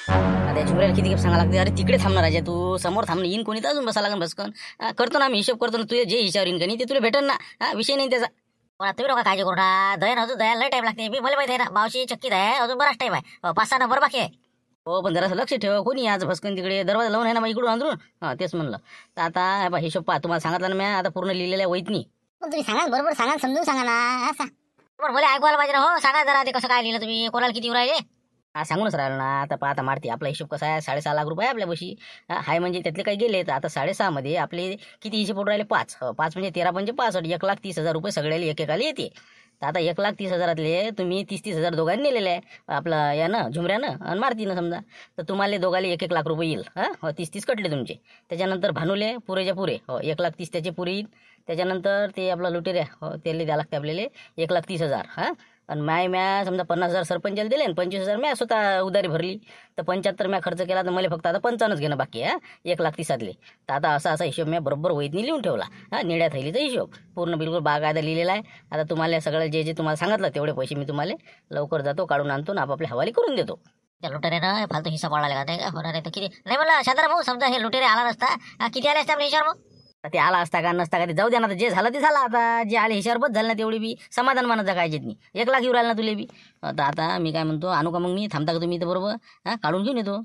आता झुमऱ्याला किती सांगा लागते, अरे तिकडे थांबणार राजा, तू समोर थांबणं, येईन कोणी तर अजून बसा लागेल बसकन. करतो ना आम्ही हिशोब करतो ना, तुझे जे हिशावर येईन कणी ते तुला भेटन ना. विषय नाही त्याचा. तुम्ही लोक काळजी करू ना, दया अजून दया लय टाइम लागते. मी मला माहिती आहे ना, मावशी चक्कीत आहे, अजून बराच टाइम आहे, 5-6 नंबर बाकी आहे. हो पण जरासं लक्ष ठेव, कोणी आज भस्कन तिकडे दरवाजा लावून आहे ना मग इकडून अंदरून. तेच म्हणलं. तर आता हिशोब पहा, तुम्हाला सांगितलं ना मी, आता पूर्ण लिहिलेलं आहे वहीतनी. पण तुम्ही सांगा बरोबर, सांगा समजून सांगा ना. बरोबर मला ऐकवायला पाहिजे ना. हो सांगा जरा, ते कसं काय लिहिलं तुम्ही, कोणाला किती राहिले. सांगूनच राहिलं ना. आता आता मारती आपला हिशोब कसा आहे, 6.5 लाख रुपये आपल्या बशी. हाय म्हणजे त्यातले काही गेले तर आता 6.5 मध्ये आपले किती हिशोब पडून राहिले, 5. 5 म्हणजे 13 म्हणजे 65, 1,30,000 रुपये सगळ्याला एकेकाला येते. तर आता 1,30,000 तुम्ही 30,000 दोघांनी नेलेले आहे, आपलं यानं झुमऱ्यानं आणि मारतीनं समजा. तर तुम्हाला दोघाले 1-1 लाख रुपये येईल. 30-30 कटले तुमचे. त्याच्यानंतर भानुले पुरेच्या पुरे 1,30,000 त्याचे पुरे येईल. त्याच्यानंतर ते आपला लुटेऱ्या त्याला द्या लागते आपल्याला 1,30,000. आणि म्या समजा 50,000 सरपंचाला दिले आणि 25,000 म्या स्वतः उधारी भरली. तर 75 म्या खर्च केला, तर मला फक्त आता 55च घेणं बाकी आहे. 1,30,000. तर आता असा हिशोब मी बरोबर वहीतनी लिहून ठेवला. निळ्या थैलीचा हिशोब पूर्ण बिलकुल बागायदा लिहिलेला आहे. आता तुम्हाला सगळं जे तुम्हाला सांगितलं तेवढे पैसे मी तुम्हाला लवकर जातो काढून आणतो ना, आपापल्या हवाली करून देतो. त्या लुटेऱ्यानं फालतू हिस्सा पडायला का नाही का होणार आहे तर किती नाही. मला शांताराम भाऊ समजा हे लुटेरे आला नसता, किती आले असते आपल्या हिशावर. मग ते आला असता का नसता का ते जाऊ द्या ना. जे झालं ते झालं. आता जे आले हिशावर बस झालं ना, तेवढी बी समाधान मानायचं काय जितनी 1 लाख येऊ राहिला ना तुले बी. तर आता मी काय म्हणतो, आणू का मग मी, थांबता का तुम्ही इथं बरोबर. काढून घेऊन येतो.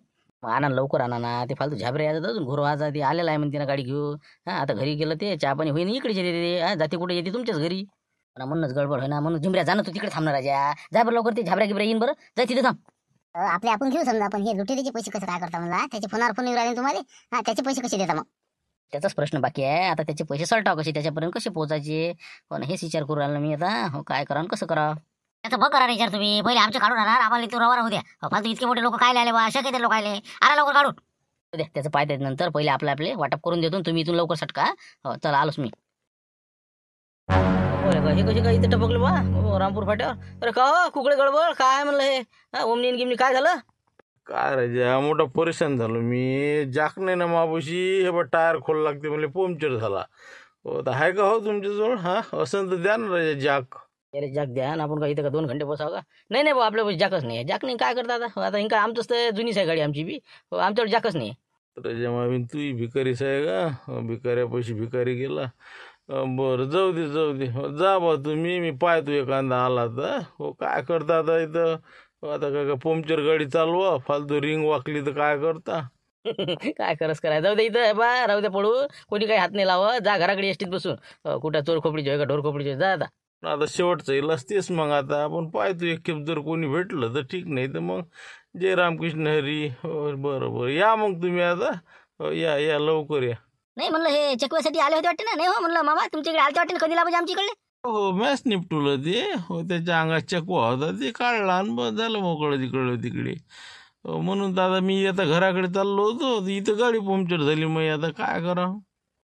आणा लवकर आणा ना, ते फालतू झाबरे यायचं अजून घोरवाचा ते आलेला आहे म्हणते ना गाडी घेऊ. आता घरी गेलं ते चहा पाणी होईन, इकडेच येते जाते कुठे येते तुमच्याच घरी. म्हणूनच गडबड होय ना, म्हणून झुमऱ्या जाणं तू तिकडे थांबणार राजा. जा बरं लवकर, ते झाबऱ्या गिबऱ्या येईन बरं, जा तिथे थांब. आपले आपण घेऊ समजा, पण हे लुटेरीचे पैसे कसं काय करता म्हणला, त्याचे फोनावर फोन येऊ राहिले तुम्हाला. त्याचे पैसे कसे देता मग. त्याचाच प्रश्न बाकी आहे. आता त्याचे पैसे सलटाव कसे, त्याच्यापर्यंत कसे पोहोचायचे, पण हेच विचार करू राहिलो मी आता. काय करा कसं करा. त्याचं बघ करा विचार तुम्ही. पहिले आमचे काढून आणा, आम्हाला इथून रवाना होऊ द्या. फालतू इतके मोठे लोक काय आले बा, शक्य लोक आले, आला लवकर काढून द्या. त्याचं पाय नंतर पहिले आपले वाटप करून देतो, तुम्ही इथून लवकर सटका. चला आलोच मी. हे कसे काय इथे टपकलं बा रामपूर फाट्यावर. अरे का कुकडे गडबड काय म्हणलं हे, ओमनी गिमनी काय झालं. काय राजा मोठा परेशान झालो मी. जाक नाही ना माबूशी, हे बघ टायर खोल लागते म्हणजे पंक्चर झाला. हो तर आहे का हो तुमच्याजवळ. असं तर द्या ना राजा जाक. अरे जाक द्या ना, आपण का इथं का 2 घंटे बसावं का. नाही बा आपल्या जाकच नाही. जाक नाही काय करता आता इंका आमचंच तर जुनीच आहे गाडी आमची बी. आमच्याकडे जाकच नाही. राजा मावीन तू भिकारीच आहे का. भिकाऱ्या पैसे भिकारी गेला. बरं जाऊ दे. जा बा तुम्ही, मी पाहतो एखादा आला तर. काय करता आता इथं. आता काय पंक्चर गाडी चालवा, फालतू रिंग वाकली तर काय करता. काय करायचं जाऊ दे इथं बा, राहू द्या पडू. कोणी काही हात नाही लावं, जा घराकडे एसटीत बसून. कुठं चोर खोपडीची आहे का ढोर खोपडीची, जा आता. आता शेवटचं येईल तेच. मग आता आपण पाहतो एक खेप, जर कोणी भेटलं तर ठीक, नाही तर मग जय रामकृष्ण हरी. बरोबर या मग तुम्ही आता. या लवकर या. नाही म्हणलं हे चकव्यासाठी आले होते वाटते ना. नाही हो म्हणलं मामा तुमच्याकडे आलते वाटते ना, कधी लावायचे आमच्याकडे. हो मॅच निपटवलं ते. त्याच्या अंगात चकवा होता ते काढला आणि बस झालं मोकळं तिकडे. म्हणून दादा मी आता घराकडे चाललो होतो, इथं गाडी पंक्चर झाली. मग आता काय करा.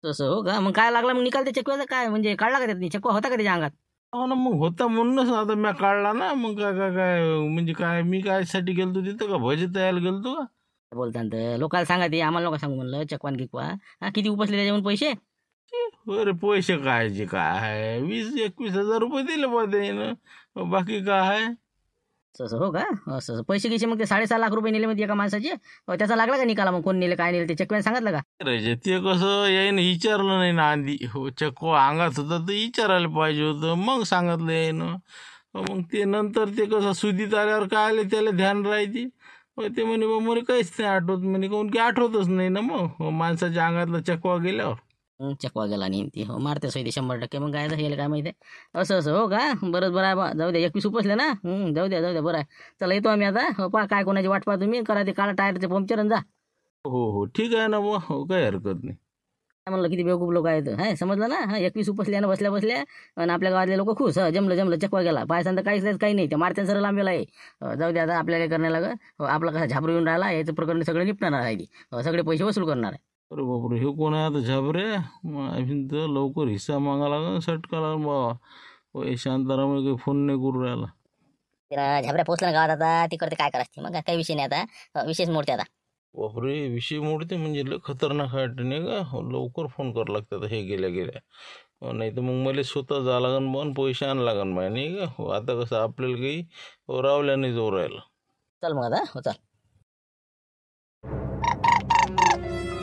तसं हो का. मग काय लागला मग निकाल ते चकव्याचा, काय म्हणजे काढला का त्यात, चकवा होता का त्याच्या अंगात. हो ना मग होता म्हणूनच आता मी काढला ना. मग काय म्हणजे काय मी काय साठी गेलतो तिथं का भजी तयार गेलतो का. बोलताना तर लोकांना सांगा, ते आम्हाला लोक सांगू म्हणलं चकवान गिकवा. किती उपसले त्याच्यावर पैसे. अरे पैसे कायचे काय 20-21 हजार रुपये दिले पाहिजे. बाकी काय आहे. तसं हो का. असं पैसे घ्यायचे मग ते 6.5 लाख रुपये नेले मग एका माणसाचे. त्याचा लागला का निकाला मग, कोण नेले काय नेले ते चकव्याने सांगितलं का. अरे ते कसं यायनं विचारलं नाही ना आधी. चकवा अंगात होता तर विचारायला पाहिजे होतं, मग सांगितलं यायनं. मग ते नंतर ते कसं सुधीत आल्यावर काय आले त्याला ध्यान राहायची. ते म्हणे बा मला काहीच नाही आठवत म्हणे, काहून की आठवतच नाही ना. मग माणसाच्या अंगातला चकवा गेल्यावर चकवा गेला नाही ती. मारते सोयी 100%. मग काय झालं काय माहिती आहे. असं हो का. बरं आहे बा. जाऊ द्या 21 उपसले ना. जाऊ द्या बरं आहे. चला येतो आम्ही आता. पहा काय कोणाची वाट पाहा तुम्ही, करा ते काळा टायरचे पंक्चर आणि जा. हो ठीक आहे ना बा. काही हरकत नाही. काय म्हणलं किती बेवकूफ लोक आहेत. समजलं ना. 21 उपसल्या बसल्या आणि आपल्या गावातले लोक खुश. जमलं चकवा गेला. पायसांतर काही नाही. त्या मारत्यान सरळ लांबलेला आहे. जाऊ द्या आता आपल्याला करण्या लाग. आपला कसा झाबरू येऊन राहिला, याचं प्रकरण सगळं निपटणार आहे. सगळे पैसे वसूल करणार आहे. अरे बापरे हे कोण आहे आता झाबरे. तर लवकर हिस्सा मागा लागला, सटका लागला बाबा. शांताराम काही फोन नाही करू राहिला. त्याला झाबऱ्या पोचला ना गावात आता, ती करते काय करायची मग. काही विषय नाही आता, विशेष मोडते आता. बापरे विषय मोडते म्हणजे लय खतरनाक आहे नाही का. लवकर फोन करावं लागतं आता हे गेल्या. नाही तर मग मला स्वतः जा लागन पण पैसे आण लागन माय नाही का. आता कसं आपल्याला काही रावल्या नाही जोर राहिला. चल मग आता. हो चल.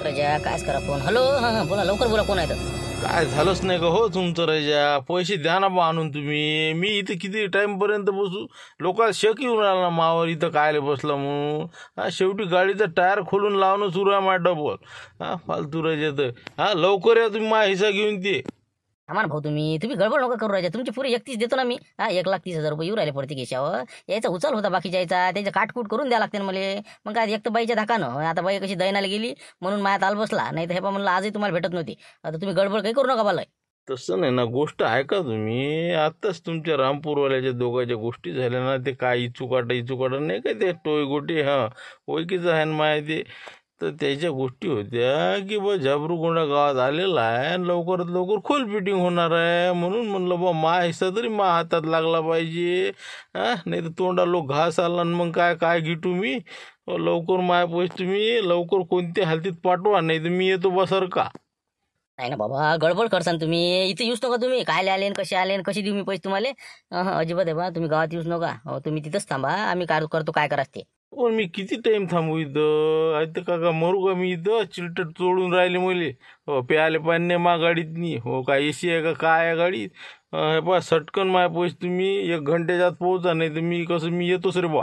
राजा कायच करा फोन. हॅलो, हां बोला, लवकर बोला, कोण आहे तर. काय झालंच नाही का हो तुमचं राजा? पैसे द्या ना बा आणून तुम्ही. मी इथं किती टाईमपर्यंत बसू? लोकांना शक येऊन राहिला ना मावर इथं कायले बसला म्हणून. शेवटी गाडीचं टायर खोलून लावणं सुरू आहे माझा डबल. फालतू राजा तर. लवकर या तुम्ही माझा हिस्सा घेऊन ते. थांबा ना भाऊ, तुम्ही गडबड नका करू राजा. तुमची पुरी 31 देतो ना मी. 1,30,000 रुपये येऊ राहिले पडते केशावर. यायचा उचल होता बाकीच्या यायचा, त्याचं काटकूट करून द्या लागते ना मला. मग काय एक तर बाईच्या धाकानं, आता बाई कशी दैनाला गेली म्हणून माझ्या ताल बसला, नाही तर हे पा म्हणलं आजही तुम्हाला भेटत नव्हती. आता तुम्ही गडबड काही करू नका बालय. तसं नाही ना, गोष्ट ऐका तुम्ही. आत्ताच तुमच्या रामपूरवाल्याच्या दोघांच्या गोष्टी झाल्या ना, ते काय इचुकाटा नाही का, ते टोय गोटी ओळखीचं आहे ना माहिती. तर त्याच्या गोष्टी होत्या की बा झाबरूगोंडा गावात आलेला आहे आणि लवकरात लवकर खोल फिटिंग होणार आहे, म्हणून म्हणलं बा मा हिस्सा तरी मा हातात लागला पाहिजे. नाही तर तोंडा लोक घास आला आणि मग काय घेटू मी. लवकर माय पैसे तुम्ही लवकर कोणत्या हालतीत पाठवा, नाही तर मी येतो बसर का. नाही ना बाबा, गडबड करसान तुम्ही. इथे येऊच नका तुम्ही. काय आले कसे आले कशी देऊ मी पैसे तुम्हाला. अजिबात आहे बा, तुम्ही गावात येऊच नका. तुम्ही तिथंच थांबा, आम्ही काय करतो काय कराच ते. पण मी किती टाइम थांबू इथं? ऐकतं का मरू का मी इथं? चिलटट चोडून राहिले मले. प्याले पाणी मा गाडीत नाही हो. काय एसी आहे का काय आहे गाडीत? हे बा सटकन माय पैसे तुम्ही 1 घंट्याच्यात पोहोचा, नाही तर मी येतोच रे बा.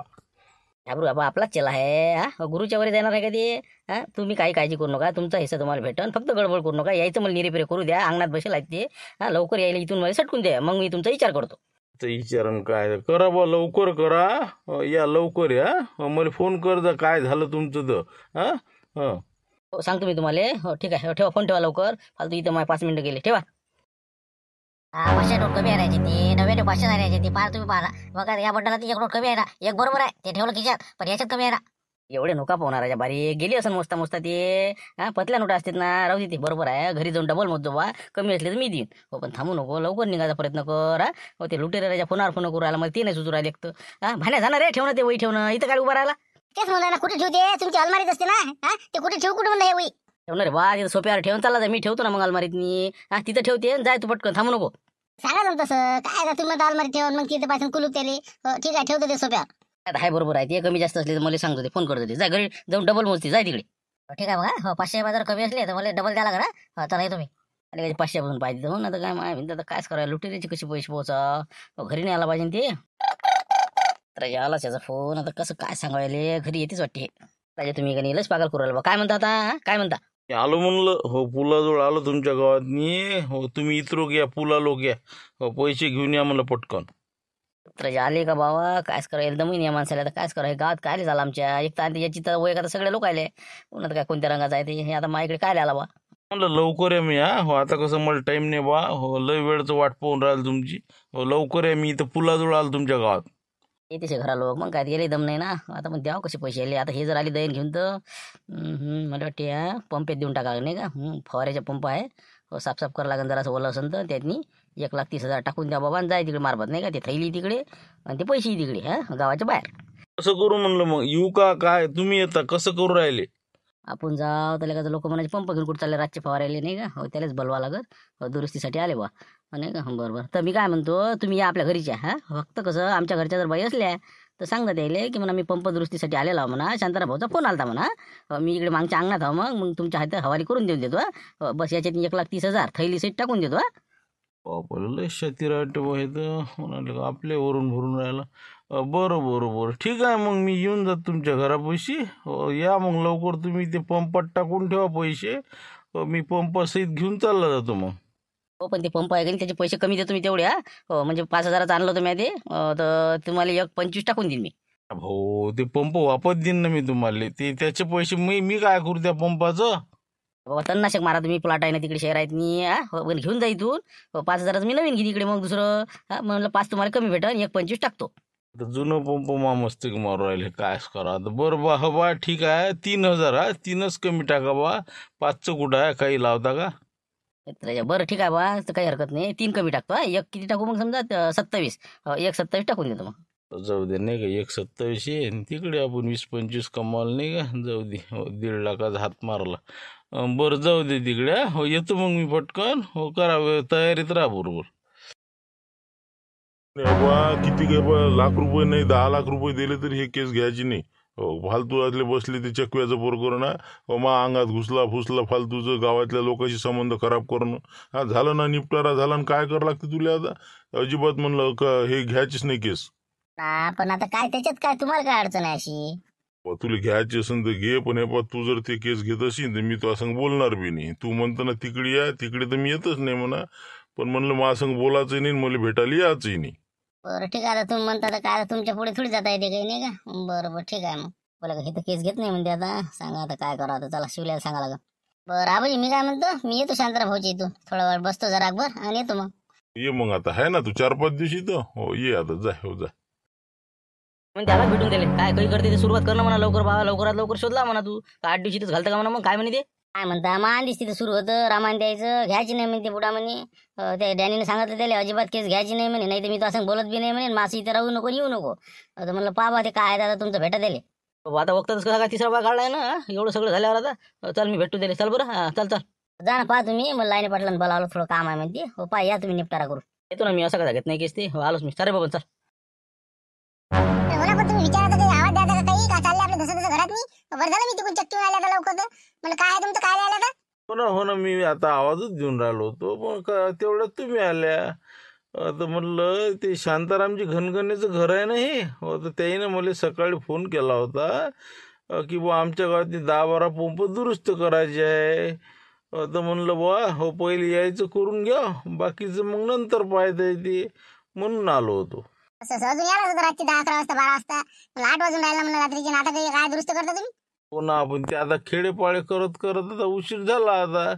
घाबरू बाबा, आपलाच चला आहे. गुरुच्या वर जाणार आहे का ते. तुम्ही काही काळजी करू नका, तुमचा हिस्सा तुम्हाला भेटन. फक्त गडबड करू नका. यायचं मला निरेपेरे करू द्या, अंगणात बसेल आहेत ते. लवकर यायला इथून मला सटकून द्या, मग मी तुमचा विचार करतो. विचारण काय करा बा, लवकर करा. या लवकर या. मला फोन कर जा काय झालं तुमचं तर. हो सांगतो मी तुम्हाला. हो ठीक आहे, ठेवा फोन, ठेवा लवकर. फालतू इथं माझे 5 मिनिटं गेले, ठेवा. 500 नोट कमी आहे ते 99 500 ते पार तुम्ही पाहा. मग या बंडला ती 1 नोट कमी आहे ना. एक बरोबर आहे, ते ठेवलं खिशात, पण याच्यात कमी आहे ना. एवढे नोका पोहणार राजा बारी गेली असं मोजता ते. पतल्या नोटा असतात ना, राहू दे ते. बरोबर आहे, घरी जाऊन डबल मोजतो बा. कमी असले तर मी देईन. हो पण थांबू नको, लवकर निघायचा प्रयत्न कर. हो ते लुटेरा राजा फोनावर फोन करू राहिला, मला ते नाही सुचू राहिले एक तर. भाण्या जाणार रे, ठेवणं ते वही ठेवणं इथं काय उभा राहिला. तेच म्हणलं ना, कुठे ठेवते? तुमची अलमारीत असते ना. ते कुठे ठेवू, कुठे म्हणलं हे वही? ठेवणार रे बा, तिथं सोप्यावर ठेवून चालला मी ठेवतो ना मग अलमारीत मी. तिथं ठेवते, जाय तू पटकन, थांबू नको. सांगा ना तसं. काय आता तुम्ही अलमारीत ठेवून मग तिथे पासून कुलूप त्याले. ठीक आहे, ठेवतो ते सोप्यावर. आता हाय बरोबर आहे, ते कमी जास्त असले तर मला सांगतो ते, फोन करतो ते. जाय घरी जाऊन डबल मोजते, जाय तिकडे. ठीक आहे बघा. 500 जर कमी असले तर मला डबल द्यायला लागणार. चला येतो मी. आणि 500 पासून पाहिजे हो ना, तर काय आता कायच करायला. लुटेरीचे कसे पैसे पोहोचा, घरी नाही आला पाहिजे ते. राजा आलाच याचा फोन. आता कसं काय सांगायले, घरी येतेच वाटते. राजा तुम्ही का नाही लस पागल करू राहिला बा. काय म्हणता आता, काय म्हणता? आलो म्हणलं. हो पुलाजवळ आलो तुमच्या गावात. हो तुम्ही इतरो घ्या, पुला लोक घ्या. हो पैसे घेऊन या म्हणलं पटकन. राजा आले का बाबा, कायच करा एकदम या माणसाला. आता कायच करा, हे गावात काय झालं आमच्या. एक तर याची तर वय आता सगळे लोक आले. पुन्हा काय कोणत्या रंगाचा आहे ते. हे आता माझ्याकडे काय आला बा. म्हणलं लवकर या मी. हो आता कसं मला टाईम नाही बा. हो लय वेळचं वाट पाहून राहिली तुमची. हो लवकर या, मी इथं पुलाजवळ आलो तुमच्या गावात. येतेच घरा लोक, मग काय गेले दम नाही ना. आता मग द्यावं कसे पैसे आले. आता हे जर आली दैन घेऊन तर मला वाटते पंपेत देऊन टाका नाही का. फवाऱ्याचा पंप आहे. हो साफसाफ करावं लागेल जरासं ओलं असेल तर. त्यातनी 1,30,000 टाकून द्या बाबा आणि जाय तिकडे मारबत नाही का. ते थैली तिकडे आणि ते पैसेही तिकडे गावाच्या बाहेर. कसं करू म्हणलं मग, येऊ का काय? तुम्ही येता कसं करू राहिले? आपण जाऊ त्याला का लोक म्हणायचे पंप घेऊन कुठं चालले रातचे फवारायले नाही का. हो त्यालाच बोलवा लागत. दुरुस्तीसाठी आले बा नाही का. बरोबर. तर मी काय म्हणतो, तुम्ही या आपल्या घरीच्या. फक्त कसं आमच्या घरच्या जर बाई असल्या तर सांगता यायले की म्हणा मी पंप दुरुस्तीसाठी आलेला आहो म्हणा. शांताराम भाऊचा फोन आलता म्हणा. मी इकडे मागच्या अंगणात आहो. मग तुमच्या हातात हवाली करून देऊन देतो. बस याच्यात 1,30,000 थैली सीट टाकून देतो. लय शतीराट म्हणाले आपल्या वरून भरून राहिला. बरं ठीक आहे, मग मी येऊन जातो तुमच्या घरापाशी. या मग लवकर तुम्ही ते पंपात टाकून ठेवा पैसे. मी पंप सहित घेऊन चालला जातो मग. हो पण ते पंप आहे का नाही, त्याचे पैसे कमी देतो मी तेवढे. हो म्हणजे 5,000चं आणलं होतं मी ते. तर तुम्हाला 1,25 टाकून देईन मी. हो ते पंप वापस देईन ना मी तुम्हाला. ते त्याचे पैसे मी काय करू त्या पंपाचं. बाबा तणनाशक मारा तुम्ही, प्लॉट आहे ना तिकडे शहर आहेत मी. पण घेऊन जा इथून. 5,000चं मी नवीन घेईन इकडे. मग दुसरं म्हणलं 5 तुम्हाला कमी भेटेल, 1,25 टाकतो. आता जुनं पंप मस्त मारू राहिले, काय करा आता. बरं बा हो बा ठीक आहे. 3,000 3च कमी टाका बा. 5चं कुठं आहे, काही लावता का? बरं ठीक आहे बा, तर काही हरकत नाही. 3 कमी टाकतो. 1 किती टाकू मग समजा 27. 1,27 टाकून देतो मग. जाऊ दे नाही का. 1,27 आहे तिकडे आपण 20-25 कमाल नाही का. जाऊ दे. 1.5 लाखाचा हात मारला. बरं जाऊ दे तिकडे. हो येतो मग मी पटकन. हो करा तयारीत राहा बरोबर. बा किती काय बा, लाख रुपये नाही 10 लाख रुपये दिले तरी हे केस घ्यायची नाही. फालतू बसले ते चकव्याचं पोर करणं मा अंगात घुसला फुसला फालतूचं गावातल्या लोकांशी संबंध खराब करणं. हा झालं ना, निपटारा झाला ना, काय करावं लागतं तुला आता? अजिबात म्हणलं हे घ्यायचीच नाही केस. ना पण आता काय त्याच्यात काय तुम्हाला काय अडचण आहे अशी? तुला घ्यायची असेल तर घे, पण हे तू जर ते केस घेत असेल तर मी तुझ्या संग बोलणार बी नाही. तू म्हणतो ना तिकडे या, तिकडे तर मी येतच नाही म्हणा, पण म्हणलं माझ्या संग बोलायचं नाही, मला भेटायला यायचंही नाही. बरं ठीक आहे, आता तुम्ही म्हणता तर काय, तुमच्या पुढे थोडी जाता येते काही नाही का? बरं ठीक आहे मग. बोला का हे तर केस घेत नाही म्हणते, आता सांगा आता काय करा. आता चला शिवल्याला सांगा लागेल. बरं आबाजी मी काय म्हणतो, मी येतो शांतराव भाऊच्या इथून थोडा वेळ बसतो जरा अकबर आणि येतो मग. ये मग आता आहे ना तू 4-5 दिवशी तर हो ये आता जाय हो जाय. मग त्याला भेटून गेले काय काही करते ते सुरुवात करणं म्हणा लवकर बाबा, लवकरात लवकर शोधला म्हणा तू. 8 दिवशीतच घालतं का म्हणा, मग काय म्हणे ते काय म्हणता मान दिसती तर सुरू होतं रामायण द्यायचं, घ्यायची नाही म्हणते बुडा म्हणे. त्या डॅनीने सांगितलं त्याला अजिबात केस घ्यायची नाही म्हणे, नाही तर मी तो असं बोलत बी नाही म्हणे, मासी इथे राहू नको येऊ नको. आता म्हणलं पाबा ते काय दादा तुमचं भेटा दिले. आता वक्तातच कसा काय तिसरा भाग काढलाय ना, एवढं सगळं झाल्यावर आता चल मी भेटू दिले. चल बरं, हा चल चल जा ना पहा तुम्ही, मग लाईने पाटलांना बोलावलं, थोडं काम आहे म्हणते. हो पहा या तुम्ही निपटारा करू. येतो ना मी, असं का घेत नाही केस ते. हो आलोच मी. चालेल बाबा चल. हो ना, पण तुम्ही विचारायचं काही आवाज द्यायचा का काही, का चालले आपलं धसं धसं घरात नाही? बरं झालं मी तिकडून चक्की आल्या आता लवकर. तर म्हणलं काय आहे तुमचं, काय आलं आता? हो ना मी आता आवाजच देऊन राहिलो होतो, पण तेवढ्यात तुम्ही आल्या. आता म्हणलं ते शांतारामची घनघणीचं घर आहे ना हे, तर त्याने मला सकाळी फोन केला होता की बुवा आमच्या गावात 10-12 पंप दुरुस्त करायचे आहे. तर म्हणलं बुवा हो पहिले यायचं करून घ्या, बाकीचं मग नंतर पाहता येते, म्हणून आलो होतो. असं अजून यायला होतं रात्री 10-11 वाजता 12 वाजता, मला 8 वाजून राहिला म्हणलं रात्रीचे. आता काही काय दुरुस्त करता तुम्ही? हो ना, आपण ते आता खेडेपाळे करत करत आता उशीर झाला. आता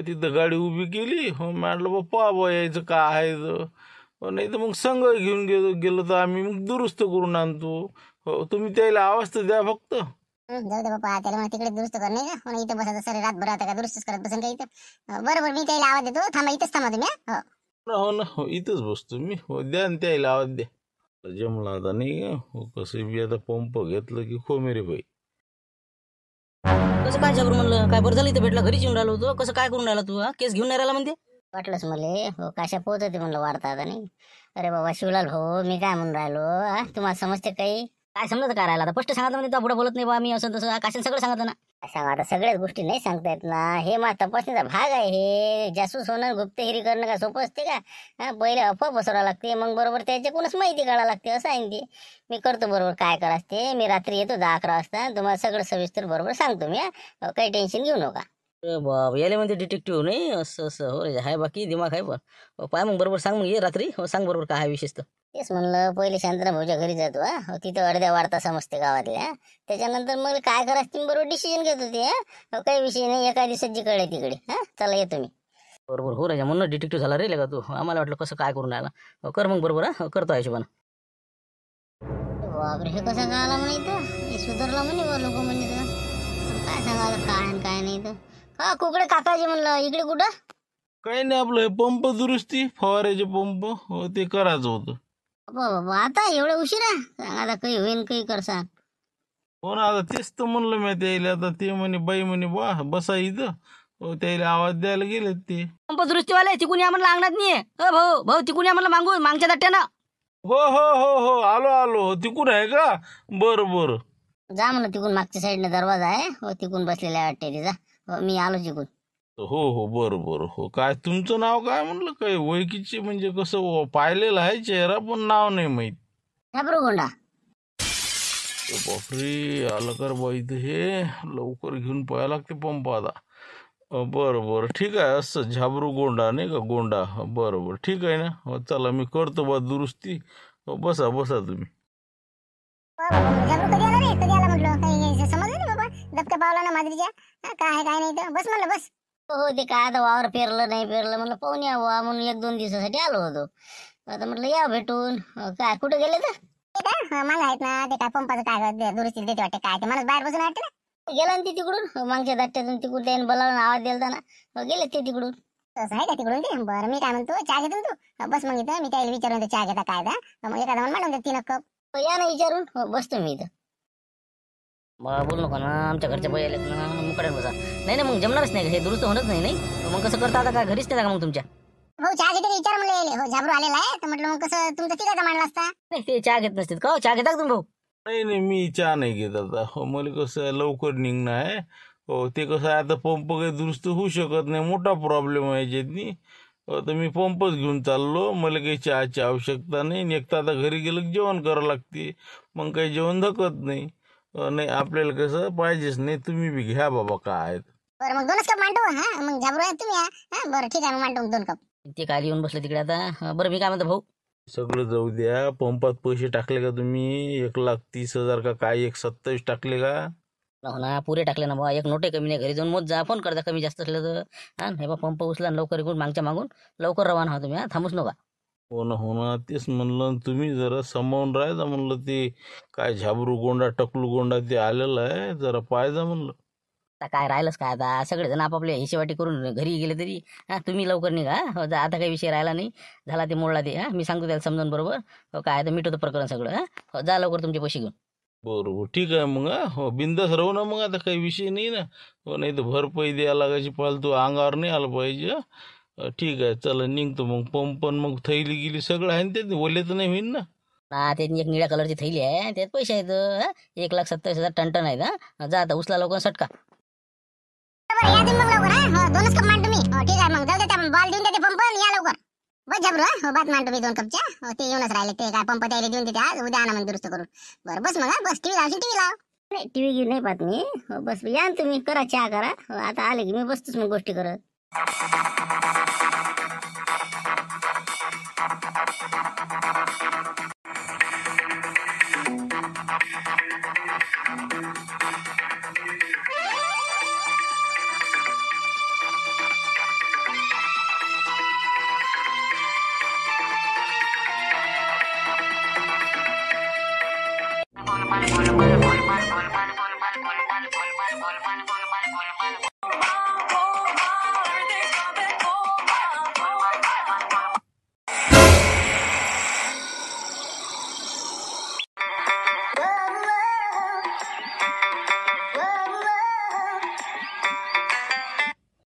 तिथं गाडी उभी केली, हो म्हटलं बाप्पा बा यायचं काय आहे तर, नाही तर मग संघ घेऊन गेलो तर आम्ही मग दुरुस्त करून आणतो. हो तुम्ही त्याला आवाज तर द्या फक्त. जाऊ दे बाप्पा, त्याला मग तिकडे दुरुस्त कर नाही का, म्हणून इथं बसायचं सर रातभर आता का दुरुस्तच करत बसेल का इथं? बरोबर मी त्याला आवाज देतो, थांबा इथंच थांबा तुम्ही. हो ना हो इथंच बसतो मी. हो द्या ना त्याला आवाज द्या. जमला आता नाही का, हो कसं बी आता पंप घेतलं की खो मेरे बाई. कसं काय जबर म्हणलं, काय बरं झालं इथं भेटला, घरीच येऊन राहिलो होतो. कसं काय करून राहिला तू, केस घेऊन नाही राहिला म्हणते? वाटलंच मला हो काशा पोहोचते म्हणलं वाढता आता नाही. अरे बाबा शिवलाल भाऊ, मी काय म्हणून राहिलो, तुम्हाला समजते काही? काय समजत काय राहिला? आता स्पष्ट सांगितलं म्हणजे तो पुढे बोलत नाही बा मी असं तसं, काशाने सगळं सांगितलं ना. सांगा आता सगळ्याच गोष्टी नाही सांगता येत ना, हे मा तपासणीचा भाग आहे. हे जासूस होणं गुप्तहेरी करणं काय सोपं असते का? पहिले अफवा पसरावं लागते, मग बरोबर त्याच्याकडूनच माहिती काढावं लागते. असं आहे ते. मी करतो बरोबर काय करायचं ते. मी रात्री येतो 10-11 वाजता, तुम्हाला सगळं सविस्तर बरोबर सांगतो मी. काही टेन्शन घेऊ नका. बाब याले म्हणते डिटेक्टिव्ह नाही असं असं. हो रे आहे बाकी दिमाग आहे पण. पाय मग बरोबर सांग, मग ये रात्री सांग बरोबर काय आहे विशेष तर. तेच म्हणलं पहिले शांतराम भाऊच्या घरी जातो, तिथं अर्ध्या वाढता समजते गावातल्या. त्याच्यानंतर मग काय करायचं तुम्ही बरोबर डिसिजन घेत होते. काही विषय नाही, एका दिवसात जिकडे तिकडे. चला येतो मी. बरोबर हो राजा, म्हणून डिटेक्टिव्ह झाला रे का तू. आम्हाला वाटलं कसं काय करून राहिला. कर मग बरोबर, करतो हिशोबानं. बापरे हे कसं काय आला म्हणे इथं, हे सुधारला म्हणे लोक म्हणजे काय सांगा काय नाही तर. का कुकडे काकाजी म्हणलं इकडे कुठं? काही नाही, आपलं हे पंप दुरुस्ती फवाराचे पंप हो ते करायचं होतं. बाबा आता एवढं उशिरा सांगा, आता काही होईन काही कर सांग. हो ना, आता तेच तर म्हणलं मी त्याला. आता ते म्हणे बाई म्हणे बा बसा इथं, हो त्याला आवाज द्यायला गेले ते. पंप दुरुस्तीवाले तिकून या म्हणलं, अंगणात नाही भाऊ भाऊ तिकून या म्हणलं, मागच्या दट्ट्यानं. हो हो हो हो आलो तिकून आहे का? बरं बरं जा म्हणलं तिकून मागच्या साईडने दरवाजा आहे, हो तिकून बसलेला वाटते ते. जा मी आलो तिकून. हो बरं हो. काय तुमचं नाव काय म्हणलं? काही ओळखीचे म्हणजे कसं पाहिलेलं आहे चेहरा, पण नाव नाही माहीत. गोंडा. बापरे आलं कर बाई, इथं हे लवकर घेऊन पाहायला लागते पंप आता. बरं ठीक आहे, असं झाबरू गोंडा नाही का, गोंडा. बरं ठीक आहे ना. हो चला मी करतो बा दुरुस्ती. बसा तुम्ही. कधी आला रे, कधी आला म्हटलं, काही समजलं नाही बाबा. दबक्या पावला ना माजरीच्या, काय आहे काय नाही तर बस म्हणलं बस. हो ते काय आता वावर पेरलं नाही पेरलं म्हणलं पाहून यावं म्हणून 1-2 दिवसासाठी आलो होतो. आता म्हटलं या भेटून. काय कुठे गेले तर? मला आहेत ना ते काय पंपाचं काय दुरुस्ती देते वाटते, काय ते मला बाहेर बसून वाटते ना. गेला ना ते तिकडून मागच्या दट्ट्यातून, तिकडून त्याने बोलावून आवाज दिला ना, गेले ते तिकडून. तसं आहे का तिकडून ते? बरं मी काय म्हणतो, चहा घेतो तू बस मग इथं. मी त्याला विचारून चहा घेता काय मग एखादा मला म्हणून 3 कप या ना विचारून. बसतो मी इथं. मला बोलू नका ना, आमच्या घरच्या बाई आलेत ना, मुकड्यात बसा. नाही मग जमणारच नाही, हे दुरुस्त होणच नाही. मग कसं करता आता, काय घरीच नाही का मग तुमच्या? हो चहा घेते विचार म्हणले. हो झाबरू आलेला आहे तर म्हटलं मग कसं तुमचं तिघाचा मांडला असता. नाही ते चहा घेत नसतील का? चहा घेता का तुम्ही भाऊ? नाही नाही, मी चहा नाही घेत आता. हो, मला कसं आहे, लवकर निघणं आहे. हो, ते कसं आहे, आता पंप काही दुरुस्त होऊ शकत नाही, मोठा प्रॉब्लेम आहे याच्यातनी. तर मी पंपच घेऊन चाललो. मला काही चहाची आवश्यकता नाही. आणि एक तर आता घरी गेलं की जेवण करावं लागते, मग काही जेवण धकत नाही. नाही, आपल्याला कसं पाहिजेच नाही. तुम्ही बी घ्या बाबा, काय आहेत. बरं मग 2च कप मांडू. हा मग झाबरू आहे तुम्ही. हा बरं ठीक आहे, मग मांडू 2 कप. ते काय येऊन बसलं तिकडे आता. बरं मी काय म्हणतो भाऊ, सगळं जाऊ द्या. पंपात पैसे टाकले का तुम्ही? 1,30,000 का काय, 1,27,000 टाकले का? हो ना, पुरे टाकले ना बा. एक नोट आहे कमी नाही. घरी जाऊन मोज जा, फोन करता कमी जास्त असलं तर. हा हे बा पंप उचला आणि लवकर इकडून मागच्या मागून लवकर रवाना व्हा तुम्ही. हा थांबूच नका. हो ना हो ना, तेच म्हणलं. तुम्ही जरा समावून राहायचा म्हणलं. ते काय झाबरू गोंडा टकलू गोंडा ते आलेलं आहे, जरा पाहायचा म्हणलं. आता काय राहिलंच काय, आता सगळेजण आपापल्या हिशेवाटी करून घरी गेले तरी. हा तुम्ही लवकर निघा. हो जा, आता काही विषय राहिला नाही. झाला ते मोडला ते. हा मी सांगतो त्याला समजावून बरोबर. हो काय तर मिटवतं प्रकरण सगळं. हा हो जा लवकर तुमचे पैसे घेऊन. बरोबर, ठीक आहे मग. हो बिंदास राहू ना मग. आता काही विषय नाही ना. हो, नाही तर भरपाई द्यायला लागायची, फालतू अंगावर नाही आलं पाहिजे. ठीक आहे, चला निघतो मग. पंप पण मग थैली गेली सगळं आहे ना, ते ओले तर नाही होईन ना? ना ते एक निळ्या कलरची थैली आहे, त्यात पैसे आहेत. 1,27,000 टन आहेत. हा जा आता उचला लवकर सटका. बरं या तुम्ही मग लवकर. हा हो 2च कप मांडू मी. हो ठीक आहे, मग जाऊ दे. त्या बॉल देऊन देते पंप आणि या लवकर. बस झाबरू. हो बात मांडू मी 2 कपच्या. हो ते येऊनच राहिले. ते काय पंप त्याला देऊन देते आज, उद्या आणा मग दुरुस्त करून. बरं बस मग. बस टीव्ही लावशील, टीव्ही लाव. नाही टीव्ही घेऊन नाही पाहत मी. हो बस या ना तुम्ही, करा चहा करा. हो, आता आले की मी बसतोच मग गोष्टी करत.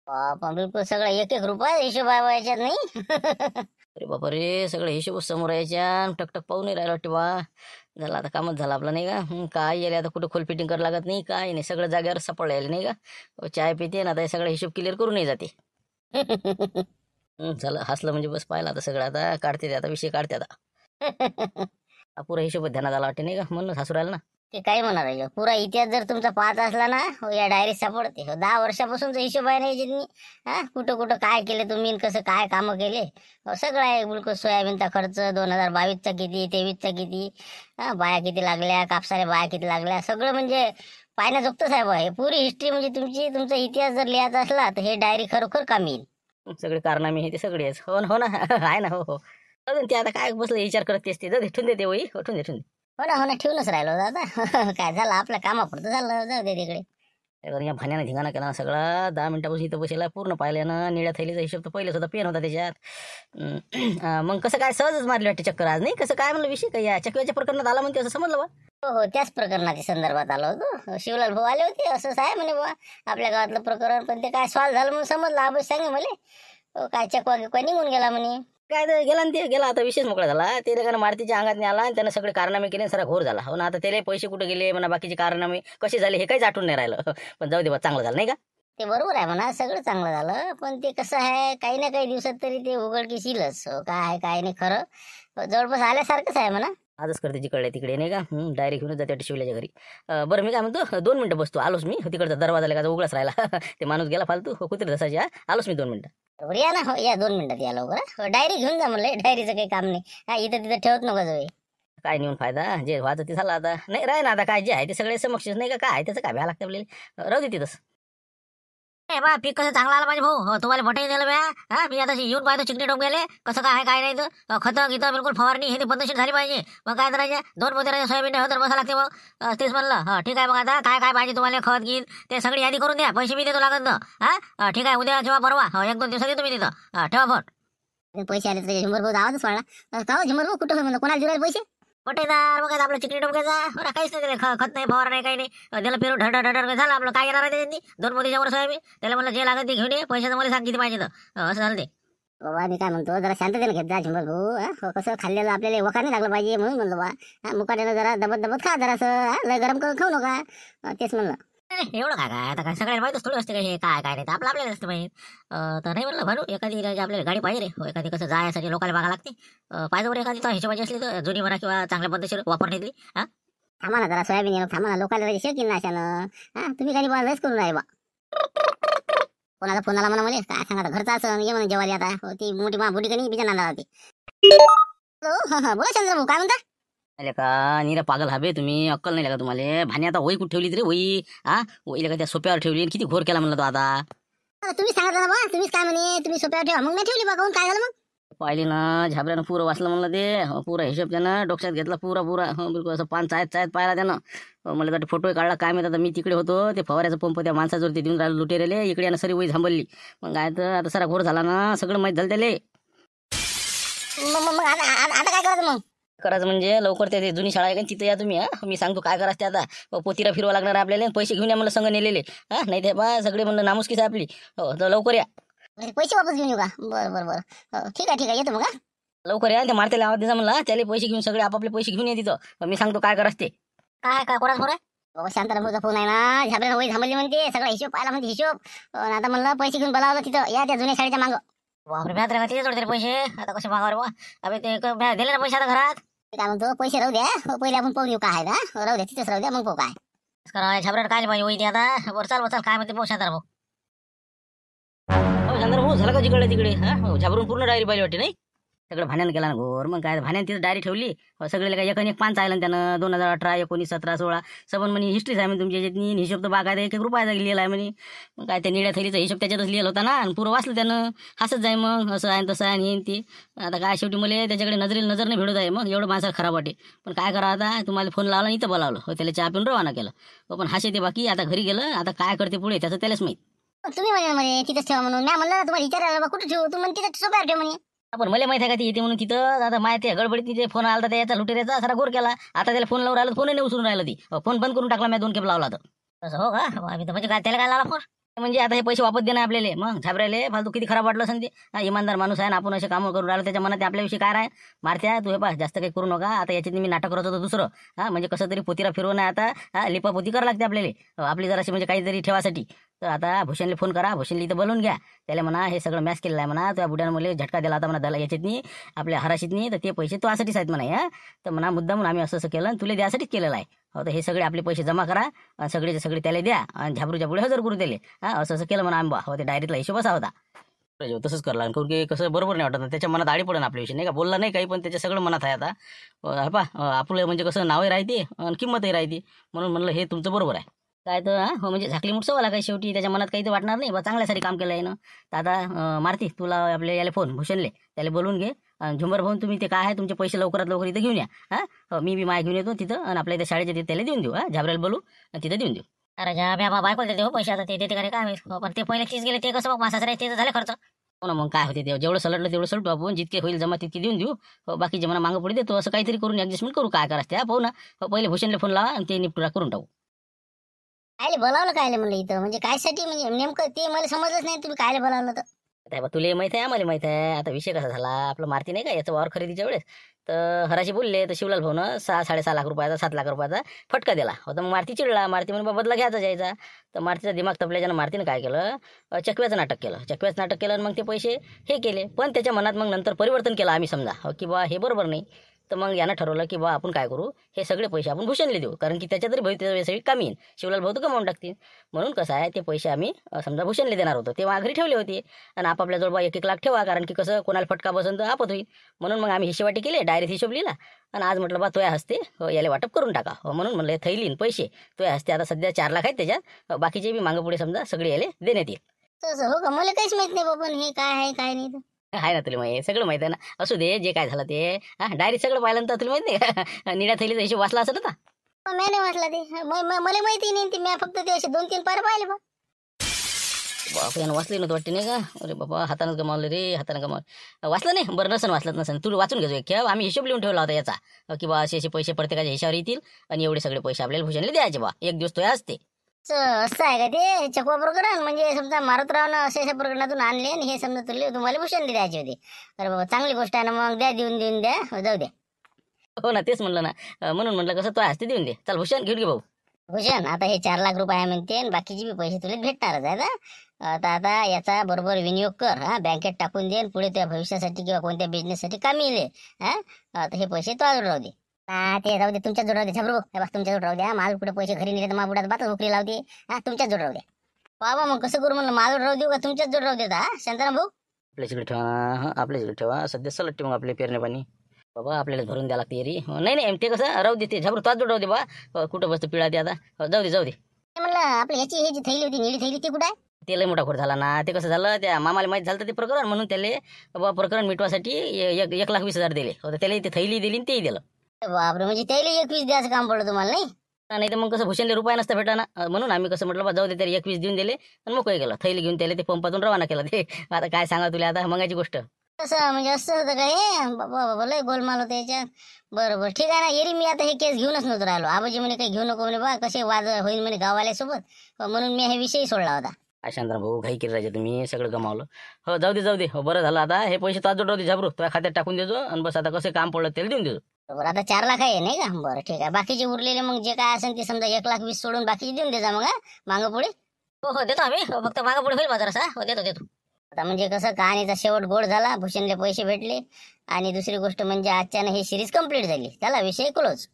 बापा बिलकुल सगळं 1-1 रुपया हिशोब आहे याच्यात नाही. अरे बापा रे, सगळे हिशोब समोर यायच्या. टकटक पाहून नाही राहिला वाटते बा. झालं आता कामच झालं आपलं नाही का. काय येईल आता, कुठं खोल फिटिंग करावं लागत नाही, काय नाही. सगळं जागेवर सपडलं यायला नाही का. चाय पिते ना आता, हे सगळं हिशोब क्लिअर करूनही जाते. झालं हसलं म्हणजे बस. पाहिलं आता सगळं, आता काढते ते, आता विषय काढते आता. पुरा हिशोब ध्यानात आला वाटते नाही का, म्हणून हसू राहिलं ना. ते काय म्हणणार आहे, पुरा इतिहास जर तुमचा पाहत असला ना, हो या डायरीत सापडते. हो 10 वर्षापासूनचा हिशोब आहे नाही ज्यांनी. हा कुठं कुठं काय केलं तुम्ही, कसं काय कामं केले, हो सगळं आहे. बिलकुल सोयाबीनचा खर्च 2022चा किती, 23चा किती, हा बाया किती लागल्या, कापसाल्या बाया किती लागल्या, सगळं म्हणजे पाहण्याजोगतंच आहे बा. हे पुरी हिस्ट्री म्हणजे तुमचा इतिहास जर लिहायचा असला तर हे डायरी खरोखर कामी येईल. सगळे कारनामे हे ते सगळे आहेत. हो ना हो ना. आहे ना. हो हो. अजून ते आता काय बसलं विचार करत असते. जाऊ दे, ठेवून देते वही. हो ठेवून दे, ठेवून दे. हो ना ठेवूनच राहिलो दादा. काय झालं आपल्या कामापुरतं झालं, जाऊ दे तिकडे. या भाण्यानं धिंगाणा केला ना सगळा. 10 मिनिटापासून इथं बसेला, पूर्ण पाहिल्यानं. निळ्या थैलीचा हिशोब तर पहिलेच होता, पेन होता त्याच्यात. मग कसं काय सहजच मारली वाटते चक्कर आज नाही. कसं काय म्हणलं विषय काय, या चकव्याच्या प्रकरणात आला म्हणते असं समजलं बा. हो त्याच प्रकरणाच्या संदर्भात आलो होतो. शिवलाल भाऊ आले होते. असंच आहे म्हणे बा आपल्या गावातलं प्रकरण, पण ते काय सॉल्व्ह झालं म्हणून समजलं. आबस सांगे मला काय चकवा गिकवा निघून गेला म्हणे. काय तर गेला ना ते, गेला आता विशेष मोकळा झाला. ते कारण मारुतीच्या अंगात आला आणि त्यानं सगळे कारनामे केले, सरा घोर झाला. हो ना, आता त्याला पैसे कुठे गेले म्हणा, बाकीचे कारनामे कसे झाले हे काहीच आठवून नाही राहिलं. पण जाऊ दे बा, चांगलं झालं नाही का. ते बरोबर आहे म्हणा, सगळं चांगलं झालं. पण ते कसं आहे, काही ना काही दिवसात तरी ते उघडकीस येईलच. काय आहे काय नाही खरं, जवळपास आल्यासारखंच आहे म्हणा. आजच करते जिकडे तिकडे नाही का. डायरेक्ट घेऊन जाते शिवल्याच्या घरी. बरं मी काय म्हणतो, 2 मिनिटं बसतो, आलोच मी. तिकडचा दरवाजा का उघडाच राहिला. ते माणूस गेला फालतू कुत्रे धसायच्या. आलोच मी 2 मिनिटं. बरोबर या ना. हो या 2 मिनिटात या लवकर. डायरी घेऊन जा म्हणलं, डायरीचं काही काम नाही. हा इथं तिथं ठेवत नका जाऊ. काय नेऊन फायदा, जे व्हायचं ते झालं आता. नाही राही ना आता, काय जे आहे ते सगळे समक्षच नाही का. काय आहे त्याचं काय भ्या लागतं आपल्याला. राहू दे तिथंच. बा पीक कसं चांगलं आलं पाहिजे भाऊ. हो तुम्हाला भटाई दिलं बॅ. हा मी आता येऊन पाहतो चिकटे टोक गेले कसं काय आहे काय नाही. तर खतं गीतं बिलकुल फवारणी हे ते पद्धतशीर झाली पाहिजे. मग काय करायचे, 2 पोते सोयाबीन तर बसा लागते मग. तेच म्हणलं. हा ठीक आहे मग आता काय काय पाहिजे तुम्हाला, खत गीत ते सगळी यादी करून द्या. पैसे मी देतो लागत ना. हा ठीक आहे, उद्या किंवा परवा 1-2 दिवसात येतो मी तिथं. ठेवा फोन. पैसे आले तर 100 भाऊ आवाजच वाढला. का 100 भाऊ कुठं म्हणलं, कोणाला जुरायला पैसे पटेदार. मग आपलं चिकटी टोक्याचा काहीच नाही त्याला, खत नाही फवार नाही काही नाही. त्याला पेरू ढडर झालं आपलं. काय येणार आहे त्यांनी 2 पोतीच्या वर सोयाबीन. त्याला म्हणलं जे लागत ते घेऊन ये, पैशाचं मला सांग किती पाहिजे तर. असं झालं ते. बाबा मी काय म्हणतो जरा शांततेने घेत जा झुंबर भाऊ कसं खाल्लेलं आपल्याला वखा नाही लागलं पाहिजे म्हणून म्हणलं बा मुकाट्यानं जरा दबत दबत खा जरा असं लय गरम करून खाऊ नका तेच म्हणलं. एवढं काय काय आता काय सगळ्याला माहितच थोडी असते हे काय काय नाही तर आपल्याला असतं माहित. तर नाही म्हणलं भाऊ एखादी आपल्याला गाडी पाहिजे रे एखादी कसं जायसाठी लोकांना बघा लागते पाहिजे बरं एखादी तर हिशोबाची असली तर जुनी म्हणा किंवा चांगल्या पद्धतीने वापरण्यातली. थांबा ना जरा सोयाबीन येणं थांबा ना लोकांना शेवकीन ना अशानं तुम्ही काही बा लयच करून राही बा. कोणाचा फोन आला म्हणा मला काय सांगा घरचा असं ये म्हणून जेवायला आता ती मोठी मा बुडी कणी बिजा नांदा होती. हॅलो बोला चंद्र भाऊ काय म्हणता. अरे का निरा पागल हवे तुम्ही अक्कल नाही लागा तुम्हाला भाने आता वही कुठे ठेवली रे वही वहीला का त्या सोप्यावर ठेवली किती घोर केला म्हणलं तो आता. तुम्ही सांगा ना बा तुम्हीच काय म्हणे तुम्ही सोप्यावर ठेवा मग नाही ठेवली बा कोण काय झालं मग. पाहिले ना झाबऱ्यानं पुरं वाचलं म्हणलं ते पुरा हिशोब त्यानं डोक्यात घेतला पुरा बिलकुल असं पान चायत पाहिला त्यानं. मला तर फोटो काढला काय माहिती आता मी तिकडे होतो ते फवाऱ्याचा पंप त्या माणसाजवळ ते देऊन राहिलं लुटेरेले इकडे यानं सरी वही थांबवली मग काय तर आता सारा घोर झाला ना सगळं माहीत झालं त्याले. मग आता काय करायचं मग. करायचं म्हणजे लवकर ते जुनी शाळा आहे का तिथं या तुम्ही मी सांगतो काय करायचं ते आता पोतीला फिरवा लागणार आपल्याला पैसे घेऊन या मला संघ नेलेले नाही ते बा सगळे म्हणलं नामुसकीच आपली हो तर लवकर या. पैसे वापस घेऊन येऊ का बरं ठीक आहे येतो मग. लवकर या त्या मारत्याला आवाज द्यायचा म्हणला त्याला पैसे घेऊन सगळे आपापले पैसे घेऊन या तिथं मी सांगतो काय करायचं ते. काय कोणाच फोन आहे बाबा शांतारामचा फोन आहे ना झाबऱ्यानं वही थांबली म्हणते सगळा हिशोब पाहिला म्हणते हिशोब आता म्हणलं पैसे घेऊन बोलावलं तिथं या त्या जुन्या शाळेच्या मागं. बापरे म्यात रे तिथे जोडते पैसे आता कसे मागावर बा अबे ते दिले ना पैसे आता घरात. काय म्हणतो पैसे राहू द्या पहिले आपण पाहून येऊ काय ना राहू द्या तिथेच राहू द्या मग पाहू काय करा झाबऱ्याला काय पाहिजे वही ते आता बरं चाल काय म्हणते पाहू शांताराम भाऊ शांताराम भाऊ झालं का तिकडे झाबरून पूर्ण डायरी पाहिली वाटते नाही. सगळं भाण्यानं केला ना घोर मग काय भाण्यानं तिथं डायरी ठेवली सगळे काय एक पान चाललं त्यानं 2018 19 17 16 सबन म्हणे हिस्ट्रीच आहे म्हणे तुमच्या याच्यातनी हिशोब तर बागायला 1 रुपयाचा लिहिला आहे म्हणे. मग काय त्या निळ्या थैलीचा हिशोब त्याच्यातच लिहिला होता ना आणि पुरं वाचलं त्यानं हसत जाय मग असं आहे तसं आहे हे ते. आता काय शेवटी मला त्याच्याकडे नजर नाही भेटत आहे मग एवढं माणसाला खराब वाटे पण काय करा आता तुम्हाला फोन लावला इथं बोलावलं हो त्याला चहा पिऊन रवाना केलं पण हसे ते बाकी आता घरी गेलं आता काय करते पुढे त्याचं त्यालाच माहीत. तुम्ही म्हणे तिथंच ठेवा म्हणून मी म्हणलं तुम्हाला विचारायला कुठे ठेवू तुम्ही तिथं सोप्यावर ठेव म्हणे. आपण मला माहिती आहे का ती येते म्हणून तिथं आता माहिती आहे गडबडीत तिथे फोन आला तर याचा लुटेऱ्याचा सारा घोर केला आता त्याला फोन लावून राहिला फोन नाही उचलून राहिला ती फोन बंद करून टाकला मी 2 खेप लावला तर असं हो का म्हणजे काय त्याला काय लावला फोन म्हणजे आता हे पैसे वापस देणार आपल्याला मग झाबरायले फालतू किती खराब वाटलं असं ते इमानदार माणूस आहे ना आपण असे कामं करून राहिलो त्याच्या मनात आपल्याविषयी काय आहे मारत्या तू हे पास जास्त काही करू नका आता याच्यात मी नाटक करत होतो दुसरं म्हणजे कसं तरी पोतीला फिरवणं आता लिपापोती करावं लागते आपल्याला आपली जराशी म्हणजे काहीतरी ठेवासाठी. तर आता भूषणला फोन करा भूषणला इथं बोलवून घ्या त्याला म्हणा हे सगळं मॅच केलेलं आहे म्हणा त्या बुड्यानं मला झटका दिला होता म्हणा दला याच्यातनी आपल्या हराशीतनी तर ते पैसे तो यासाठीच आहेत म्हणा तर म्हणा मुद्दा म्हणून आम्ही असं केलं आणि तुला द्यासाठीच केलेलं आहे हो तर हे सगळे आपले पैसे जमा करा आणि सगळेचे सगळे त्याला द्या आणि झाबरूच्या पुढे हजर करू दिले असं केलं म्हणा आंबा हो ते डायरीतला हिशोब असा होता. तसंच करला कारण की कसं बरोबर नाही वाटत त्याच्या मनात आडी पडेल आपल्याविषयी नाही का बोलला नाही काही पण त्याच्या सगळं मनात आहे आता पा आपलं म्हणजे कसं नावही राहते आणि किंमतही राहते म्हणून म्हणलं हे तुमचं बरोबर आहे. काय तर म्हणजे झाकली मुठ सवाला काय शेवटी त्याच्या मनात काही तर वाटणार नाही बा चांगल्यासाठी काम केलं आहे ना. तर आता मारती तुला आपल्या याला फोन भूषणले त्याला बोलून घे झुंबर भाऊन तुम्ही ते काय आहे तुमचे पैसे लवकरात लवकर इथं घेऊन या मी बी माय घेऊन येतो तिथं आणि आपल्या इथे शाळेच्या तिथे त्याला देऊन देऊ झाबरायला बोलू आणि तिथं देऊन देऊ. अरे ज्या बायको देते हो पैसे आता ते देते का काय पण ते पहिले तीच गेले ते कसं मग मासाचं ते झालं खर्च हो ना मग काय होते ते जेवढं सलटलं तेवढं सलटू आपण जितके होईल जमा तितके देऊन देऊ बाकीचे म्हणा मागं पुढे देतो असं काहीतरी करून ॲडजस्टमेंट करू काय करायचं पाहू ना पहिले भूषणला फोन लावा आणि ते निपटूरा करून टाकू. कायले बोलावलं कायले म्हणलं इथं म्हणजे कायसाठी म्हणजे नेमकं ते मला समजलंच नाही तुम्ही कायले बोलावलं तर. तुला माहित आहे आम्हाला माहित आहे आता विषय कसा झाला आपलं मारती नाही का याचं वावर खरेदीच्या वेळेस तर हराशी बोलले तर शिवलाल भाऊनं 6-6.5 लाख रुपयाचा 7 लाख रुपयाचा फटका दिला होता. मग मारती चिडला मारती म्हणून बदला घ्यायचा जायचा तर मारतीचा दिमाग तपल्याच्यानं मारतीनं काय केलं चकव्याचं नाटक केलं आणि मग ते पैसे हे केले पण त्याच्या मनात मग नंतर परिवर्तन केलं आम्ही समजा की बा हे बरोबर नाही. तर मग यानं ठरवलं की बा आपण काय करू हे सगळे पैसे आपण भूषणले देऊ कारण की त्याच्या तरी भविष्यासाठी कामी येईल शिवलाल भाऊ तर कमावून टाकतील म्हणून कसं आहे ते पैसे आम्ही समजा भूषणले देणार होतो ते घरी ठेवले होते आणि आपापल्याजवळ बा 1-1 लाख ठेवा कारण की कसं कोणाला फटका बसून तर आपत होईल म्हणून मग आम्ही हिशेवाटी केले डायरेक्ट हिशोब लिहिला आणि आज म्हटलं बा तोया हस्ते याला वाटप करून टाका म्हणून म्हणलं थैलीन पैसे तोया हस्ते आता सध्या 4 लाख आहेत त्याच्यात बाकीचे बी मागं पुढे समजा सगळे याले देण्यात येईल. तसं हो का मला काहीच माहित नाही बाबा हे काय आहे काय नाही आहे ना तुला माहिती सगळं माहिती आहे ना असू दे जे काय झालं ते डायरी सगळं पाहिलं तर तुला माहिती नाही निळ्या थैलीचा हिशोब वाचला असं ना मी नाही वाटला ते मला माहिती नाही ते मी फक्त ते असे 2-3 पार पाहिले बा बापा यानं वाचली नव्हतं वाटते नाही का अरे बाबा हातानंच गमावलं रे हातानं गमावलं वाचलं नाही बरं नसन तू वाचून घेतो एक आम्ही हिशोब लिहून ठेवला होता याचा की बा असे पैसे प्रत्येकाच्या हिशावर येतील आणि एवढे सगळे पैसे आपल्याला भूषणले द्यायचे बा एक दिवस तो असते असं आहे का ते चकवा प्रकरण? म्हणजे समजा मारुतरावनं अशा प्रकरणातून आणले आणि हे समजा तुम्हाला भूषण द्यायचे होते. अरे बाबा चांगली गोष्ट आहे ना, मग द्या, देऊन द्या, जाऊ द्या. हो ना, तेच म्हणलं ना. म्हणून म्हणलं कसं तो हस्ते देऊन दे. चल भूषण घेऊन घे भाऊ. भूषण आता हे 4 लाख रुपये आहे म्हणते आणि बाकीचे बी पैसे तुला भेटणारच आहेत. आता याचा बरोबर विनियोग कर. बँकेत टाकून दे आणि पुढे त्या भविष्यासाठी किंवा कोणत्या बिझनेससाठी कामी येईल. आता हे पैसे तो राहू दे. ते राहू दे, तुमच्याच जोड राहू दे. झबरू हे बस तुमच्या जोड राहू द्या. माझं कुठे पैसे घरी नेले तर माझ्या बुडात बातच उकरी लावते. तुमच्याच जोड राहू द्या. बाबा मग कसं करू म्हणलं, माझं राहू देऊ का तुमच्याच जोड राहू देता? शांताराम भाऊ आपल्याकडे ठेवा, आपल्याकडे ठेवा. सध्या सलट ठेवा आपले पेरणे पाणी. बाबा आपल्याला भरून द्या लागते रे. नाही ते कसं राहू दे, ते झबरू तोच जोड राहू दे बा. कुठं बसतं पिळा ते आता. जाऊ दे. म्हणलं आपली ह्याची जी थैली होती, निळी थैली, ती कुठं आहे? ते लय मोठा खोट झाला ना. ते कसं झालं, त्या मामाला माहीत झालं ते प्रकरण, म्हणून त्याला बाबा प्रकरण मिटवासाठी 1,20,000 दिले. त्याला ते थैली दिली आणि तेही दिलं. बापरे, म्हणजे त्याला 21 द्यायचं काम पडलं तुम्हाला नाही? नाही तर मग कसं भूषणले रुपया नसता भेटा ना. म्हणून आम्ही कसं म्हटलं बा जाऊ दे, त्याला 21 देऊन दिले आणि मोकळे गेलं. थैली घेऊन त्याला ते पंपातून रवाना केला. ते आता काय सांगा तुला, आता मगाची गोष्ट. असं म्हणजे असं होतं का हे? बाबा लय गोलमाल होतं याच्यात. बरं ठीक आहे ना, येरी मी आता हे केस घेऊनच नव्हतं राहिलो. आबाजी म्हणे काही घेऊ नको म्हणे बा, कसे वाद होईल म्हणे गावाल्या सोबत, म्हणून मी हे विषय सोडला होता. शांताराम भाऊ घाई केली राहायचे तुम्ही, सगळं गमावलं. हो जाऊ दे. हो बरं झालं, आता हे पैसे ताजोड राहू दे झबरू, तुझ्या खात्यात टाकून देतो आणि बस आता कसं काम पडलं त्याला देऊन देतो. बरोबर, आता 4 लाख आहे नाही का? बरं ठीक आहे, बाकीचे उरलेले मग जे काय असेल ते समजा 1,20,000 सोडून बाकीचे देऊन द्यायचा मग मागं पुढे. हो देतो आम्ही. फक्त मागं पुढे होईल बाजाराचा. हो देतो. आता म्हणजे कसं कहाणीचा शेवट गोड झाला, भूषणले पैसे भेटले आणि दुसरी गोष्ट म्हणजे आजच्यानं ही सिरीज कंप्लीट झाली. त्याला विषय क्लोज.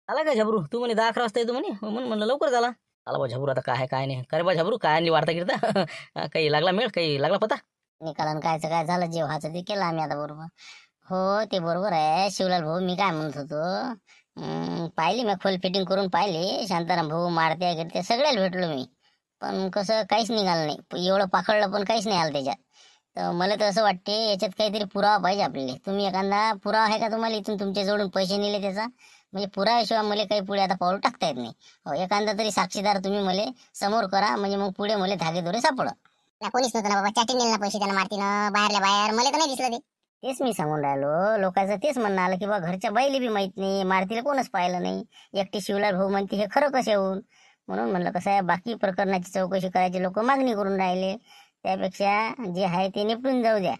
आला का झबरू? तू म्हणे 10-11 वाजता येतो म्हणे. म्हणून म्हणलं लवकर झाला. आला बा झबरू, आता काय नाही. करे बा झबरू, काय आणली वार्ता गिरता? काही लागला मेळ, काही लागला पता? निकालन कायचं काय झालं, जे व्हायचं ते केलं आम्ही आता बरोबर. हो ते बरोबर आहे शिवलाल भाऊ, मी काय म्हणत होतो, पाहिली मी खोल फिटिंग करून पाहिली. शांताराम भाऊ मारत्या गिरत्या सगळ्याला भेटलो मी, पण कसं काहीच निघालं नाही. एवढं पाखडलं पण काहीच नाही आलं त्याच्यात. तर मला तर असं वाटते याच्यात काहीतरी पुरावा पाहिजे आपल्याला. तुम्ही एखादा पुरावा आहे का तुम्हाला, इथून तुमच्या जवळून पैसे नेले त्याचा? म्हणजे पुराव्याशिवाय मला काही पुढे आता पाऊल टाकता येत नाही. हो एखादा तरी साक्षीदार तुम्ही मला समोर करा, म्हणजे मग पुढे मला धागेदोरे सापड. कोणीच नव्हतं ना बाबा, चॅटिंग नेलं पैसे त्याला मारतीनं बाहेरल्या बाहेर, मला तर नाही दिसलं ते. तेच मी सांगून राहिलो, लोकांचं तेच म्हणणं आलं की बा घरच्या बाईला बी माहित नाही, मारतीला कोणच पाहिलं नाही. एकटी शिवलाल भाऊ म्हणते हे खरं कसं होऊन? म्हणून म्हणलं कसं आहे, बाकी प्रकरणाची चौकशी करायची लोक मागणी करून राहिले, त्यापेक्षा जे आहे ते निपटून जाऊ द्या.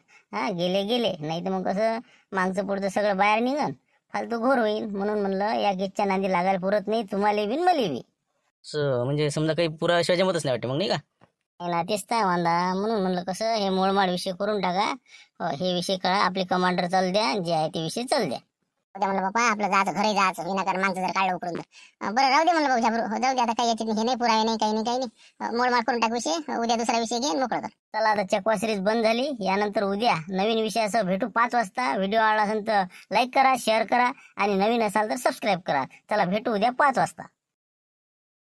गेले नाही तर मग कसं मागचं पुढचं सगळं बाहेर निघन, फालतू घोर होईल. म्हणून म्हणलं या केसच्या नांदी लागायला पुरत नाही, तुम्हाला बी मला बी. म्हणजे समजा काही पुरा शिवाय जमतच नाही वाटते मग, नाही का? ना तेच काय वांदा. म्हणून म्हणलं कसं हे मोळमाड विषय करून टाका. हे विषय कळा, आपले कमांडर चालू द्या, जे आहे ते विषय चालू द्या. म्हणलं बाबा आपलं जायचं, घरी जायचं, विनाकारण माणसं जर काढलं उकरून तर बरं राहू दे म्हणलं बाबा झबरू. जाऊ दे आता, काही याच्यात हे नाही, पुरावे नाही, काही नाही. मोळमाड करून टाक विषय, उद्या दुसरा विषय घेऊन मोकळं कर. चला आता चकवा सिरीज बंद झाली. यानंतर उद्या नवीन विषयासह भेटू 5 वाजता. व्हिडिओ आवडला असेल तर लाईक करा, शेअर करा आणि नवीन असाल तर सबस्क्राईब करा. चला भेटू उद्या 5 वाजता.